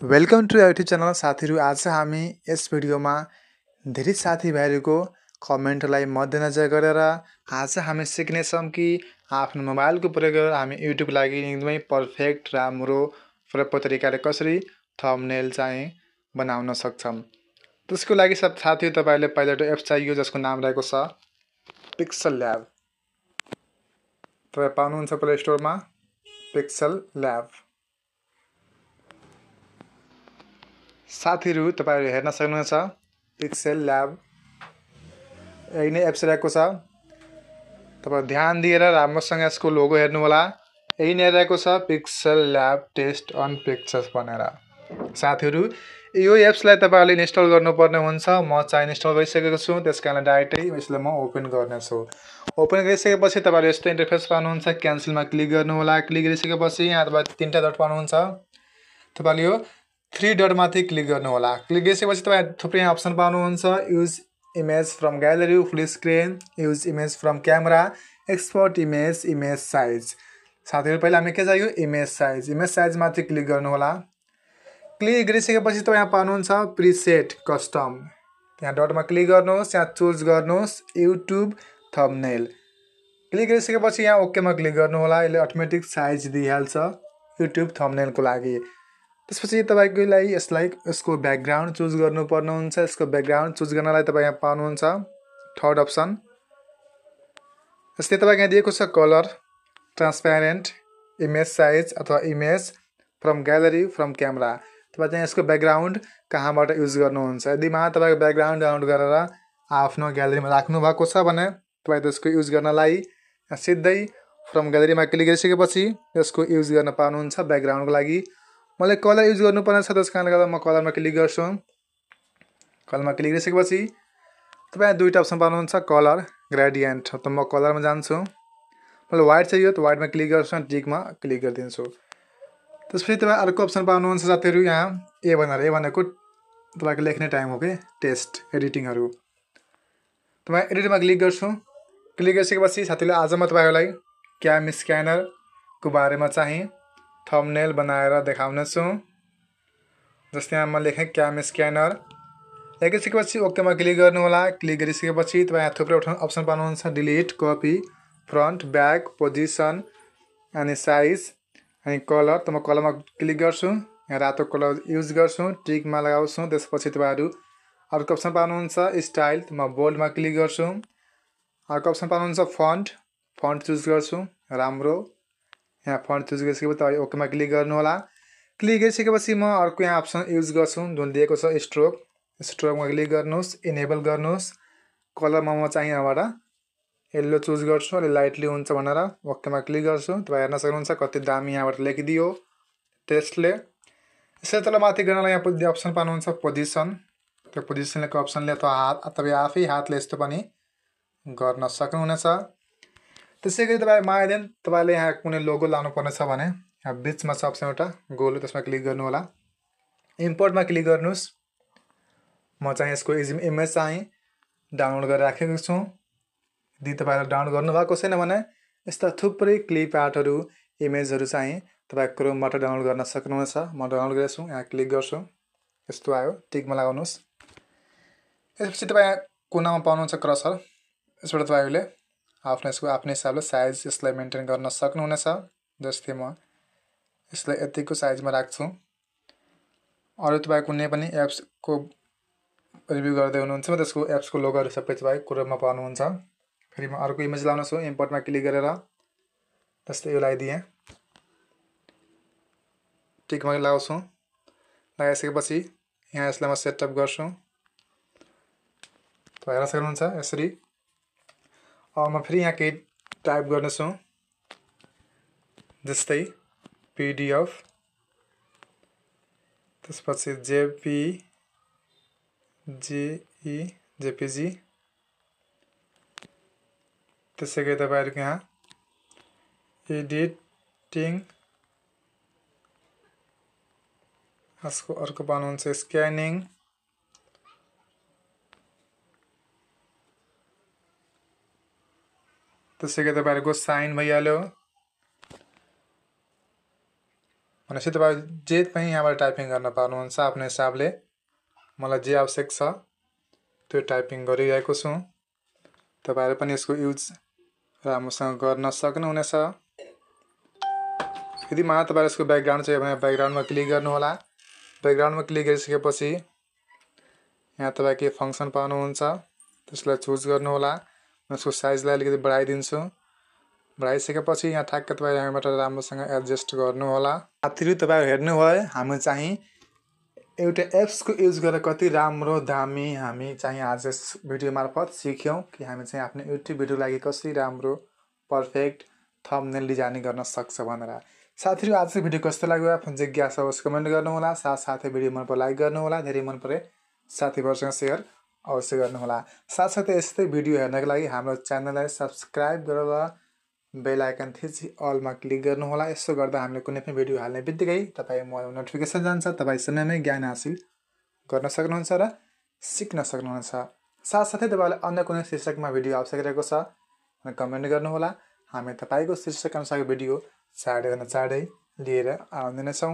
Welcome to YouTube channel साथीहरू। आज हामी यस भिडियोमा धेरै साथीभाइहरूको कमेन्टलाई मध्यनजर गरेर आज हामी सिक्नेछौँ कि आफ्नो मोबाइलको प्रयोग गरेर हामी युट्युबको लागि एकदमै पर्फेक्ट राम्रो प्रपर तरिकाले कसरी थम्बनेल चाहिँ बनाउन सक्छौँ। त्यसको लागि साथीहरू तपाईँले पहिला एउटा एप चाहियो जसको नाम रहेको छ पिक्सल ल्याब। तपाईँ पाउनुहुन्छ प्ले स्टोरमा पिक्सल ल्याब। साथीहरू तपाईहरु हेर्न सक्नुहुन्छ पिक्सल ल्याब यही नै एप्स रहेको छ। तपाईं ध्यान दिएर राम्रोसँग यसको लोगो हेर्नु होला। यही नै रहेको छ pixel lab test on pictures भनेर। साथीहरू यो एप्सलाई तपाईहरुले इन्स्टल गर्नुपर्ने हुन्छ। म चाहिँ इन्स्टल गरिसकेको छु, त्यसकारण डाइरेक्टली यसलाई म ओपन गर्नेछु। ओपन गरिसकेपछि तपाईहरुले यस्तो इन्टरफेस पाउनुहुन्छ। क्यान्सलमा क्लिक गर्नु होला। क्लिक गरिसकेपछि यहाँ तपाईले तीनटा डट पाउनुहुन्छ। तपाईले यो 3 डट माथि क्लिक गर्नु होला। क्लिक गरिसकेपछि तपाई थुप्रै अप्सन पाउनुहुन्छ। Use image from gallery, full screen, use image from camera, export image, image size. साथीहरु पहिला हामी के चाहियो इमेज साइज। इमेज साइज माथि क्लिक गर्नु होला। क्लिक गरिसकेपछि तपाई यहाँ पाउनुहुन्छ प्रिसेट कस्टम। यहाँ डटमा क्लिक गर्नुहोस्, यहाँ चुज गर्नुहोस् युट्युब थम्बनेल। क्लिक गरिसकेपछि यहाँ ओकेमा क्लिक गर्नु होला। यसले अटोमेटिक साइज दिइहाल्छ युट्युब थम्बनेलको लागि। त्यसपछि तपाईको लागि यसको ब्याकग्राउन्ड चुज गर्नुपर्ने हुन्छ। यसको ब्याकग्राउन्ड चुज गर्नलाई तपाई यहाँ पाउनुहुन्छ थर्ड अप्सन। जस्तै तपाईको यहाँ दिएको छ कलर, ट्रान्सप्यारेन्ट, इमेज साइज अथवा image from gallery, from camera. तपाई चाहिँ यसको ब्याकग्राउन्ड कहाँबाट युज गर्नुहुन्छ। यदि तपाईको ब्याकग्राउन्ड डाउनलोड गरेर आफ्नो ग्यालेरीमा राख्नु भएको छ भने तपाई त्यसको युज गर्नलाई सिधै फ्रम ग्यालेरीमा क्लिक गरिसकेपछि यसको युज गर्न पाउनुहुन्छ ब्याकग्राउन्डको लागि। मलाई कलर युज गर्नुपर्ने छ, त्यस कारणले गर्दा म कलरमा क्लिक गर्छु। कलरमा क्लिक गरिसकेपछि तपाईँ दुईटा अप्सन पाउनुहुन्छ कलर, ग्रेडियन्ट। त म कलरमा जान्छु। मलाई व्हाइट चाहियो त व्हाइटमा क्लिक गर्छु, टिकमा क्लिक गरिदिन्छु। त्यसपछि तपाईँ अर्को अप्सन पाउनुहुन्छ साथीहरू यहाँ ए भनेको तपाईँको लेख्ने टाइम हो कि टेस्ट एडिटिङहरू। तपाईँ एडिटमा क्लिक गर्छु। क्लिक गरिसकेपछि साथीले आज म तपाईँलाई क्याम स्क्यानरको बारेमा चाहिँ थम्बनेल बनाएर देखाउनेछु। जस्तै यहाँ म लेखेँ क्याम स्क्यानर। लेखिसकेपछि ओकेमा क्लिक गर्नु होला। क्लिक गरिसकेपछि तपाईँ यहाँ थुप्रै अप्सन पाउनुहुन्छ delete, copy, front, back, position अनि साइज अनि कलर। त म कलरमा क्लिक गर्छु। यहाँ रातो कलर युज गर्छु, टिकमा लगाउँछु। त्यसपछि तपाईँहरू अर्को अप्सन पाउनुहुन्छ स्टाइल। त म बोल्डमा क्लिक गर्छु। अर्को अप्सन पाउनुहुन्छ फन्ट चुज गर्छु राम्रो। यहाँ फन्ट चुज गरिसकेपछि तपाईँ ओकेमा क्लिक गर्नु होला। क्लिक गरिसकेपछि म अर्को यहाँ अप्सन युज गर्छु जुन दिएको छ स्ट्रोक। स्ट्रोकमा क्लिक गर्नुहोस्, इनेबल गर्नुहोस्। कलरमा म चाहिँ यहाँबाट येल्लो चुज गर्छु, अलि लाइटली हुन्छ भनेर ओकेमा क्लिक गर्छु। तपाईँ हेर्न सक्नुहुन्छ कति दामी यहाँबाट लेखिदियो टेस्टले। यसै तल माथि गर्नलाई यहाँ अप्सन पाउनुहुन्छ पोजिसन। त्यो पोजिसनको अप्सनले तपाईँ आफै हातले यस्तो पनि गर्न सक्नुहुनेछ। त्यसै गरी तपाईँ मायादेन तपाईँले यहाँ कुनै लोगो लाउनु पर्ने छ भने यहाँ बिचमा छ अप्सन एउटा गोलो, त्यसमा क्लिक गर्नु होला। इम्पोर्टमा क्लिक गर्नुहोस्। म चाहिँ यसको इमेज चाहिँ डाउनलोड गरेर राखेको छु। यदि तपाईँले डाउनलोड गर्नुभएको छैन भने यस्ता थुप्रै क्लिप आर्टहरू, इमेजहरू चाहिँ तपाईँ क्रोमबाट डाउनलोड गर्न सक्नुहुनेछ। म डाउनलोड गरेको छु, यहाँ क्लिक गर्छु। यस्तो आयो, टिकमा लगाउनुहोस्। यसपछि तपाईँ कुनामा पाउनुहुन्छ क्रसर। यसबाट तपाईँहरूले आफ्नो हिसाबले साइज यसलाई मेन्टेन गर्न सक्नुहुनेछ। जस्तै म यसलाई यतिको साइजमा राख्छु। अरू तपाईँ कुनै पनि एप्सको रिभ्यू गर्दै हुनुहुन्छ भने त्यसको एप्सको लोगोहरू सबै तपाईँ क्रोममा पाउनुहुन्छ। फेरि म अर्को इमेज लाउनेछु इम्पोर्टमा क्लिक गरेर। जस्तै यो लगाइदिएँ, टिकमा लगाउँछु। लगाइसकेपछि यहाँ यसलाई म सेटअप गर्छु। तपाईँ हेर्न सक्नुहुन्छ यसरी। म फेरि यहाँ केही टाइप गर्नेछु जस्तै पिडिएफ, त्यसपछि जेपिजी। त्यसै गरी तपाईँहरूको यहाँ एडिटिङ, यसको अर्को पाउनुहुन्छ स्क्यानिङ। त्यसै गरी तपाईँहरूको साइन भइहाल्यो। भनेपछि तपाईँ जे पनि यहाँबाट टाइपिङ गर्न पाउनुहुन्छ आफ्नो हिसाबले। मलाई जे आवश्यक छ त्यो टाइपिङ गरिरहेको छु। तपाईहरु पनि यसको युज राम्रोसँग गर्न सक्नुहुनेछ। यदि तपाईहरु यसको ब्याकग्राउन्ड चाहियो भने ब्याकग्राउन्डमा क्लिक गर्नु होला। ब्याकग्राउन्डमा क्लिक गरिसकेपछि यहाँ तपाईँ के फंक्सन पाउनुहुन्छ त्यसलाई चुज गर्नु होला। म यसको साइजलाई अलिकति बढाइदिन्छु। बढाइसकेपछि यहाँ ठ्याक्क तपाईँ यहाँबाट राम्रोसँग एडजस्ट गर्नु होला। साथीहरु तपाईहरु हेर्नुभयो हामी चाहिँ एउटा एप्स को युज गरेर कति राम्रो दामी हामी चाहिँ आज यस भिडियो मार्फत सिक्यौं कि हामी चाहिँ आफ्नो YouTube भिडियो लागि कसरी राम्रो पर्फेक्ट थम्बनेल डिजाइन गर्न सक्छ भनेर। साथीहरु आजको भिडियो कस्तो लाग्यो आफ्नो जिज्ञासा होस् कमेन्ट गर्नु होला। साथसाथै भिडियो मन परे लाइक गर्नु होला। धेरै मन परे साथीहरुसँग शेयर अवश्य गर्नु होला। साथसाथै यस्तै भिडियो हेर्नको लागि हाम्रो च्यानललाई सब्स्क्राइब गरेर बेल आइकन थिची अल मा क्लिक गर्नु होला। यसो गर्दा हामीले कुनै पनि भिडियो हाल्ने बित्तिकै तपाईको नोटिफिकेसन जान्छ। तपाई समयमै ज्ञान हासिल गर्न सक्नुहुन्छ र सिक्न सक्नुहुन्छ। साथसाथै तपाईलाई अन्य कुनै शीर्षकमा भिडियो आवश्यक रहेको छ भने कमेन्ट गर्नु होला। हामी तपाईको शीर्षक अनुसारको भिडियो चाँडै लिएर आउने नै छौं।